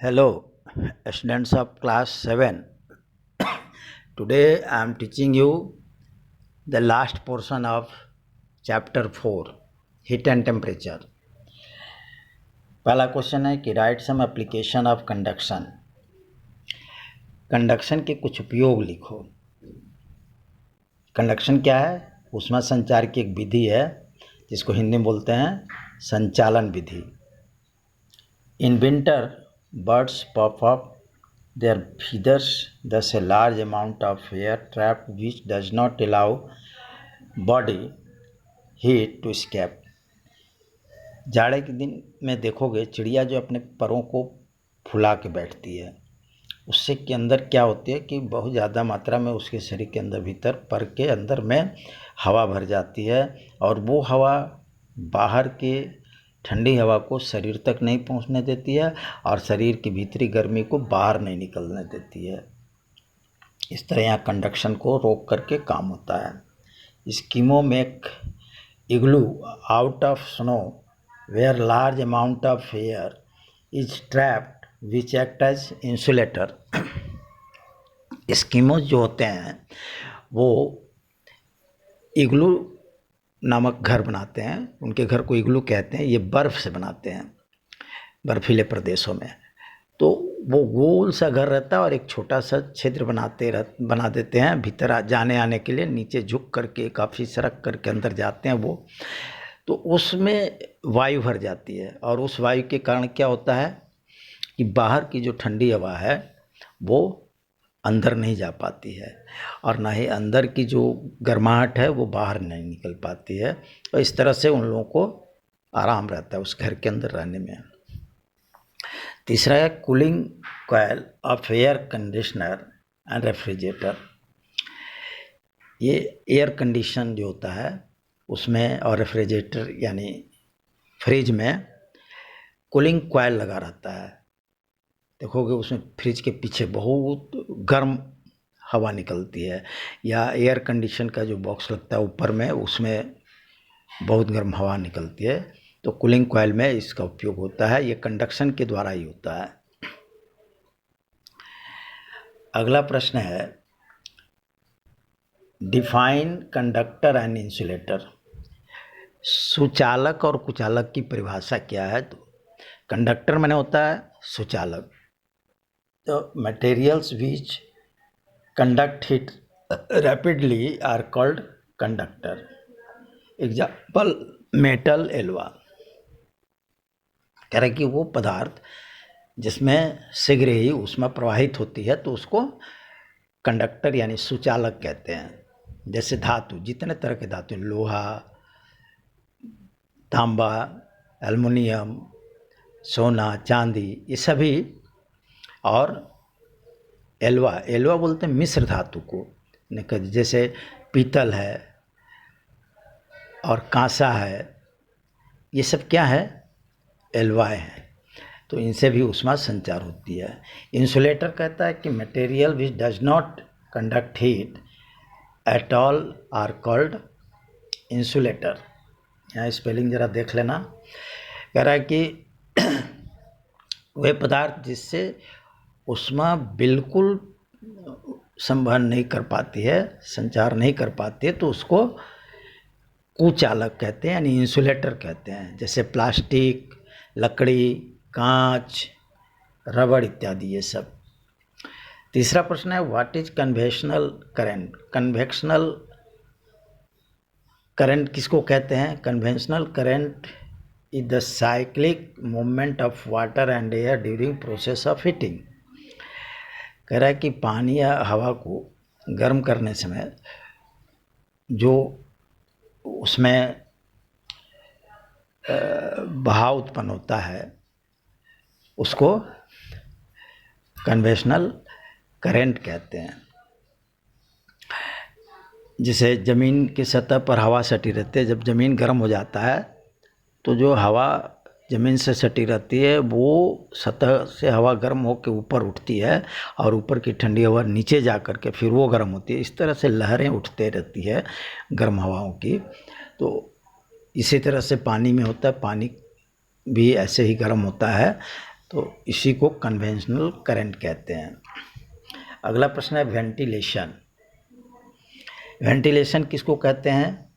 Hello, students of class 7. Today I am teaching you the last portion of chapter 4, heat and temperature. पहला question है कि write some application of conduction. Conduction के कुछ उपयोग लिखो। Conduction क्या है? ऊष्मा संचार की एक विधि है जिसको हिंदी में बोलते हैं संचालन विधि। In winter birds puff up their feathers, thus a large amount of air trapped which does not allow body heat to escape. जाड़े के दिन में देखोगे चिड़िया जो अपने परों को फुला के बैठती है, उससे के अंदर क्या होती है कि बहुत ज़्यादा मात्रा में उसके शरीर के अंदर भीतर पर के अंदर में हवा भर जाती है और वो हवा बाहर के ठंडी हवा को शरीर तक नहीं पहुंचने देती है और शरीर की भीतरी गर्मी को बाहर नहीं निकलने देती है। इस तरह यहाँ कंडक्शन को रोक करके काम होता है। Eskimo make igloo out of snow where large amount of air is trapped which act as insulator. Eskimo जो होते हैं वो इग्लू नामक घर बनाते हैं, उनके घर को इग्लू कहते हैं। ये बर्फ़ से बनाते हैं बर्फीले प्रदेशों में। तो वो गोल सा घर रहता है और एक छोटा सा छिद्र बना देते हैं भीतर जाने आने के लिए। नीचे झुक करके काफ़ी सरक करके अंदर जाते हैं वो, तो उसमें वायु भर जाती है और उस वायु के कारण क्या होता है कि बाहर की जो ठंडी हवा है वो अंदर नहीं जा पाती है और ना ही अंदर की जो गर्माहट है वो बाहर नहीं निकल पाती है। और इस तरह से उन लोगों को आराम रहता है उस घर के अंदर रहने में। तीसरा है cooling coil of air conditioner and refrigerator. ये एयर कंडीशन जो होता है उसमें और रेफ्रिजरेटर यानी फ्रिज में कूलिंग कॉइल लगा रहता है। देखोगे उसमें फ्रिज के पीछे बहुत गर्म हवा निकलती है, या एयर कंडीशन का जो बॉक्स लगता है ऊपर में उसमें बहुत गर्म हवा निकलती है। तो कूलिंग कॉइल में इसका उपयोग होता है। ये कंडक्शन के द्वारा ही होता है। अगला प्रश्न है डिफाइन कंडक्टर एंड इंसुलेटर। सुचालक और कुचालक की परिभाषा क्या है? तो कंडक्टर माने होता है सुचालक। The materials which conduct heat rapidly are called conductor. Example metal एल्वा। कह रहे कि वो पदार्थ जिसमें शीघ्र ही ऊष्मा प्रवाहित होती है तो उसको कंडक्टर यानी सुचालक कहते हैं। जैसे धातु, जितने तरह के धातु, लोहा, तांबा, एल्युमिनियम, सोना, चांदी, ये सभी, और एल्वा बोलते हैं मिश्र धातु को, जैसे पीतल है और कांसा है, ये सब क्या है? एल्वाएँ हैं। तो इनसे भी ऊष्मा संचार होती है। इंसुलेटर कहता है कि material which does not conduct heat at all are called insulator. यहाँ स्पेलिंग ज़रा देख लेना। कह रहा है कि वह पदार्थ जिससे ऊष्मा बिल्कुल संवहन नहीं कर पाती है, संचार नहीं कर पाती है, तो उसको कुचालक कहते हैं यानी इंसुलेटर कहते हैं। जैसे प्लास्टिक, लकड़ी, कांच, रबड़ इत्यादि ये सब। तीसरा प्रश्न है what is convectional current. Convectional current किसको कहते हैं? Conventional current is the cyclic movement of water and air during process of heating. कह रहा है कि पानी या हवा को गर्म करने समय जो उसमें बहाव उत्पन्न होता है उसको कन्वेक्शनल करंट कहते हैं। जैसे ज़मीन की सतह पर हवा सटी रहती है, जब ज़मीन गर्म हो जाता है तो जो हवा ज़मीन से सटी रहती है वो सतह से हवा गर्म होकर ऊपर उठती है और ऊपर की ठंडी हवा नीचे जा कर के फिर वो गर्म होती है। इस तरह से लहरें उठते रहती है गर्म हवाओं की। तो इसी तरह से पानी में होता है, पानी भी ऐसे ही गर्म होता है तो इसी को कन्वेंशनल करंट कहते हैं। अगला प्रश्न है वेंटिलेशन। वेंटिलेशन किसको कहते हैं?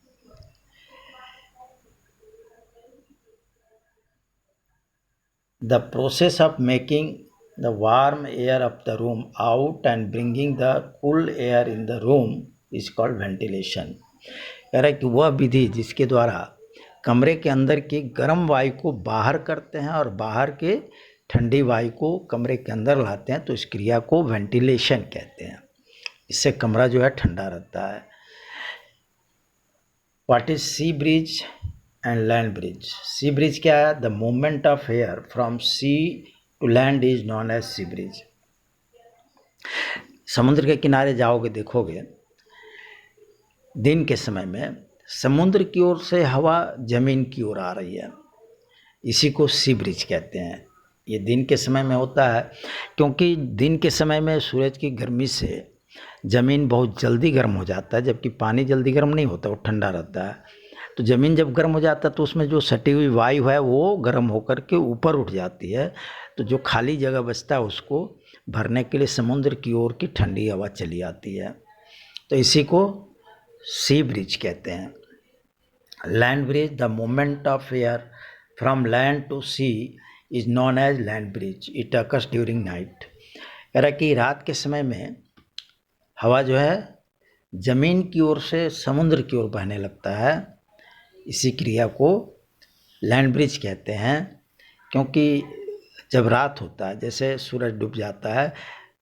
The process of making the warm air of the room out and bringing the cool air in the room is called ventilation. कह रहा है कि वह विधि जिसके द्वारा कमरे के अंदर की गर्म वायु को बाहर करते हैं और बाहर के ठंडी वायु को कमरे के अंदर लाते हैं, तो इस क्रिया को वेंटिलेशन कहते हैं। इससे कमरा जो है ठंडा रहता है। What is sea breeze and land breeze? Sea breeze क्या है? The movement of air from sea to land is known as sea breeze. समुद्र के किनारे जाओगे, देखोगे दिन के समय में समुद्र की ओर से हवा जमीन की ओर आ रही है, इसी को सी ब्रिज कहते हैं। ये दिन के समय में होता है, क्योंकि दिन के समय में सूरज की गर्मी से ज़मीन बहुत जल्दी गर्म हो जाता है, जबकि पानी जल्दी गर्म नहीं होता, वो ठंडा रहता है। तो ज़मीन जब गर्म हो जाता है तो उसमें जो सटी हुई वायु है वो गर्म होकर के ऊपर उठ जाती है, तो जो खाली जगह बचता है उसको भरने के लिए समुद्र की ओर की ठंडी हवा चली आती है, तो इसी को सी ब्रिज कहते हैं। Land breeze, the movement of air from land to sea is known as land breeze, it occurs during night. कह रहा है कि रात के समय में हवा जो है जमीन की ओर से समुद्र की ओर बहने लगता है, इसी क्रिया को लैंड ब्रिज कहते हैं। क्योंकि जब रात होता है, जैसे सूरज डूब जाता है,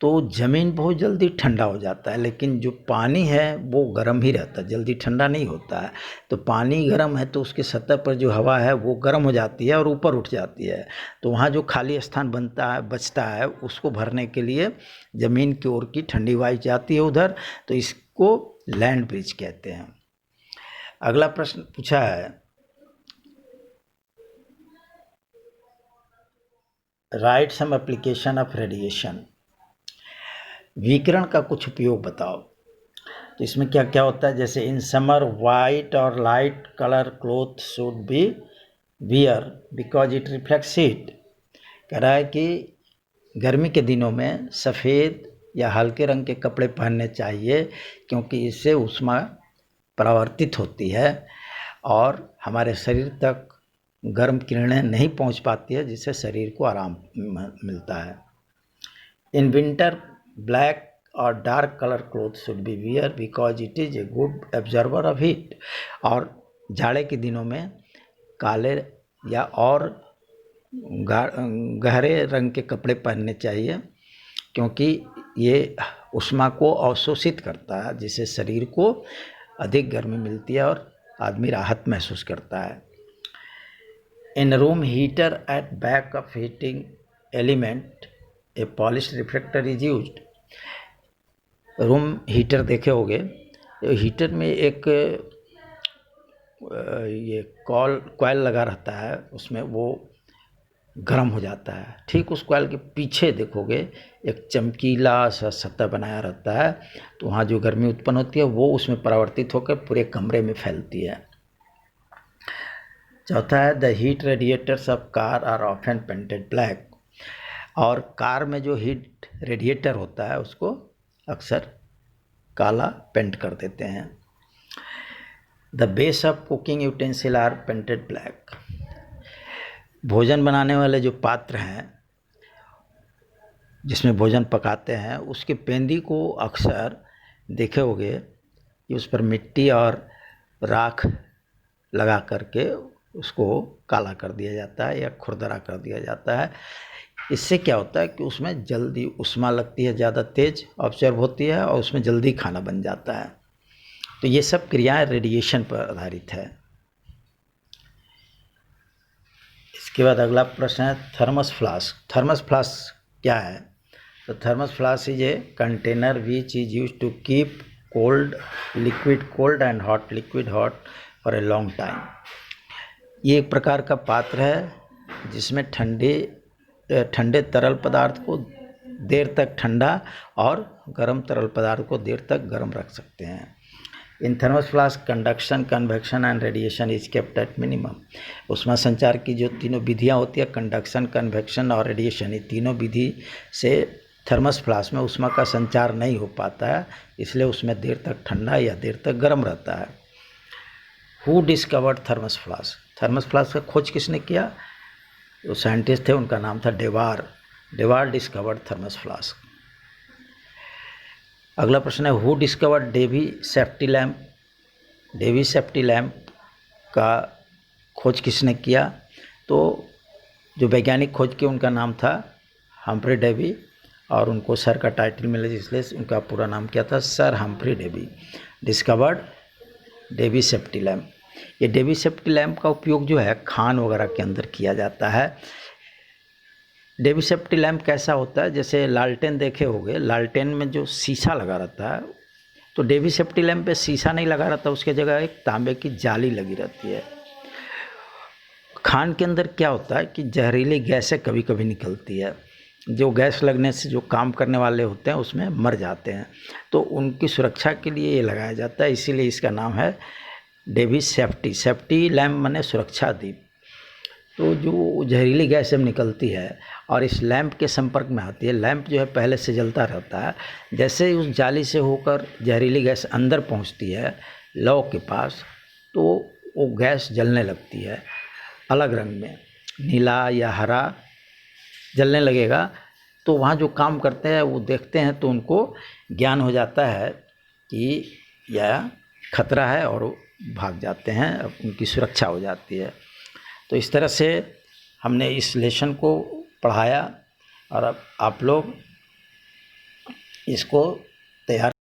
तो ज़मीन बहुत जल्दी ठंडा हो जाता है, लेकिन जो पानी है वो गर्म ही रहता है, जल्दी ठंडा नहीं होता है। तो पानी गर्म है तो उसके सतह पर जो हवा है वो गर्म हो जाती है और ऊपर उठ जाती है, तो वहाँ जो खाली स्थान बचता है उसको भरने के लिए ज़मीन की ओर की ठंडी वायु जाती है उधर, तो इसको लैंड ब्रिज कहते हैं। अगला प्रश्न पूछा है, write some application of radiation. विकिरण का कुछ उपयोग बताओ। तो इसमें क्या क्या होता है? जैसे इन समर वाइट और light colour cloth should be wear because it reflects heat. कह रहा है कि गर्मी के दिनों में सफ़ेद या हल्के रंग के कपड़े पहनने चाहिए, क्योंकि इससे ऊष्मा परावर्तित होती है और हमारे शरीर तक गर्म किरणें नहीं पहुंच पाती है, जिससे शरीर को आराम मिलता है। इन विंटर ब्लैक और dark colour cloth should be wear because it is a good absorber of heat. और जाड़े के दिनों में काले या और गहरे रंग के कपड़े पहनने चाहिए, क्योंकि ये ऊष्मा को अवशोषित करता है, जिससे शरीर को अधिक गर्मी मिलती है और आदमी राहत महसूस करता है। In room heater at back of heating element a polish reflector is used. Room heater देखे होगे, हीटर में एक ये कॉइल लगा रहता है, उसमें वो गर्म हो जाता है। ठीक उस कॉइल के पीछे देखोगे एक चमकीला सा सतह बनाया रहता है, तो वहाँ जो गर्मी उत्पन्न होती है वो उसमें परावर्तित होकर पूरे कमरे में फैलती है। चौथा है, the heat radiators of car are often painted black. और कार में जो हीट रेडिएटर होता है उसको अक्सर काला पेंट कर देते हैं। The base of cooking utensil are painted black. भोजन बनाने वाले जो पात्र हैं जिसमें भोजन पकाते हैं, उसके पेंदी को अक्सर देखे होगे कि उस पर मिट्टी और राख लगा करके उसको काला कर दिया जाता है या खुरदरा कर दिया जाता है। इससे क्या होता है कि उसमें जल्दी ऊष्मा लगती है, ज़्यादा तेज ऑब्जर्व होती है और उसमें जल्दी खाना बन जाता है। तो ये सब क्रियाएं रेडिएशन पर आधारित है। इसके बाद अगला प्रश्न है, थर्मस फ्लास्क। थर्मस फ्लास्क क्या है? तो thermos flask is a container which is use to keep cold liquid cold and hot liquid hot for a long time. ये एक प्रकार का पात्र है जिसमें ठंडे तरल पदार्थ को देर तक ठंडा और गर्म तरल पदार्थ को देर तक गर्म रख सकते हैं। In thermos flask conduction, convection and radiation is kept at minimum. ऊष्मा संचार की जो तीनों विधियाँ होती है, कंडक्शन, कन्वेक्शन और रेडिएशन, ये तीनों विधि से थर्मस फ्लास्क में ऊष्मा का संचार नहीं हो पाता है, इसलिए उसमें देर तक ठंडा या देर तक गर्म रहता है। Who discovered thermos flask? Thermos flask का खोज किसने किया? जो साइंटिस्ट थे उनका नाम था Dewar. Dewar discovered thermos flask. अगला प्रश्न है, who discovered Davy safety lamp? Davy safety lamp का खोज किसने किया? तो जो वैज्ञानिक खोज किए उनका नाम था हम्फ्री डेवी, और उनको सर का टाइटल मिला इसलिए उनका पूरा नाम क्या था? Sir Humphry Davy discovered Davy safety lamp. ये डेवी सेफ्टी लैम्प का उपयोग जो है खान वगैरह के अंदर किया जाता है। डेवी सेफ्टी लैम्प कैसा होता है? जैसे लालटेन देखे होंगे, लालटेन में जो शीशा लगा रहता है, तो डेवी सेफ्टी लैम्प पे शीशा नहीं लगा रहता, उसके जगह एक तांबे की जाली लगी रहती है। खान के अंदर क्या होता है कि जहरीली गैसें कभी कभी निकलती है, जो गैस लगने से जो काम करने वाले होते हैं उसमें मर जाते हैं, तो उनकी सुरक्षा के लिए ये लगाया जाता है, इसीलिए इसका नाम है डेवी सेफ्टी लैम्प, माने सुरक्षा दीप। तो जो जहरीली गैस जब निकलती है और इस लैंप के संपर्क में आती है, लैंप जो है पहले से जलता रहता है, जैसे ही उस जाली से होकर जहरीली गैस अंदर पहुंचती है लौ के पास, तो वो गैस जलने लगती है अलग रंग में, नीला या हरा जलने लगेगा। तो वहाँ जो काम करते हैं वो देखते हैं तो उनको ज्ञान हो जाता है कि यह खतरा है और वो भाग जाते हैं, उनकी सुरक्षा हो जाती है। तो इस तरह से हमने इस लेसन को पढ़ाया और अब आप लोग इसको तैयार